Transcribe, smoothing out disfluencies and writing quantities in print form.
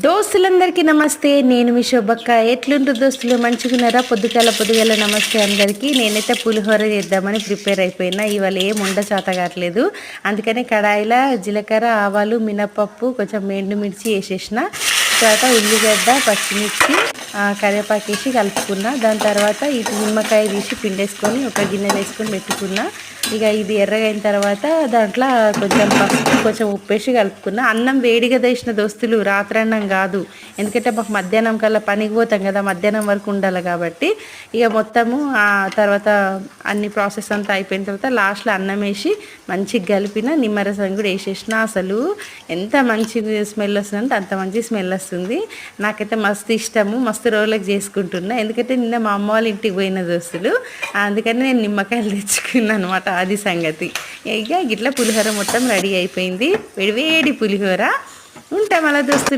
దోస్తులందరికీ నమస్తే. నేను మీ శోభక్క. ఎట్లుంటారు దోస్తులు? మంచిగున్నారా? పొద్దుగాల నమస్తే అందరికీ. నేనైతే పులిహోర చేద్దామని ప్రిపేర్ అయిపోయినా. ఇవాళ ఏం చేత కావట్లేదు. అందుకని కడాయిలో జీలకర్ర, ఆవాలు, మినపప్పు, కొంచెం ఎండుమిర్చి వేసేసిన. తర్వాత ఉల్లిగడ్డ, పచ్చిమిర్చి, కరివేపాకు వేసి కలుపుకున్నా. దాని తర్వాత ఇటు నిమ్మకాయ తీసి పిండేసుకొని ఒక గిన్నె వేసుకొని పెట్టుకున్నా. ఇక ఇది ఎర్రగైన తర్వాత దాంట్లో కొంచెం పసుపు, కొంచెం ఉప్పేసి కలుపుకున్నా. అన్నం వేడిగా తెసిన దోస్తులు, రాత్రన్నం కాదు. ఎందుకంటే మాకు మధ్యాహ్నం కల్లా పనికి పోతాం కదా, మధ్యాహ్నం వరకు ఉండాలి కాబట్టి. ఇక మొత్తము ఆ తర్వాత అన్ని ప్రాసెస్ అంతా అయిపోయిన తర్వాత లాస్ట్లో అన్నం వేసి మంచిగా కలిపిన. నిమ్మరసం కూడా వేసేసిన. అసలు ఎంత మంచి స్మెల్ వస్తుందంటే అంత మంచి స్మెల్ వస్తుంది. నాకైతే మస్తు ఇష్టము. మస్తు రోజులకు చేసుకుంటున్నా. ఎందుకంటే నిన్న మా అమ్మ వాళ్ళ ఇంటికి పోయిన దోస్తులు, అందుకని నేను నిమ్మకాయలు తెచ్చుకున్నాను అనమాట. అది సంగతి. ఇక గిట్లా పులిహోర మొత్తం రెడీ అయిపోయింది. వేడి వేడి పులిహోర. ఉంటాం అలా దోస్తులు.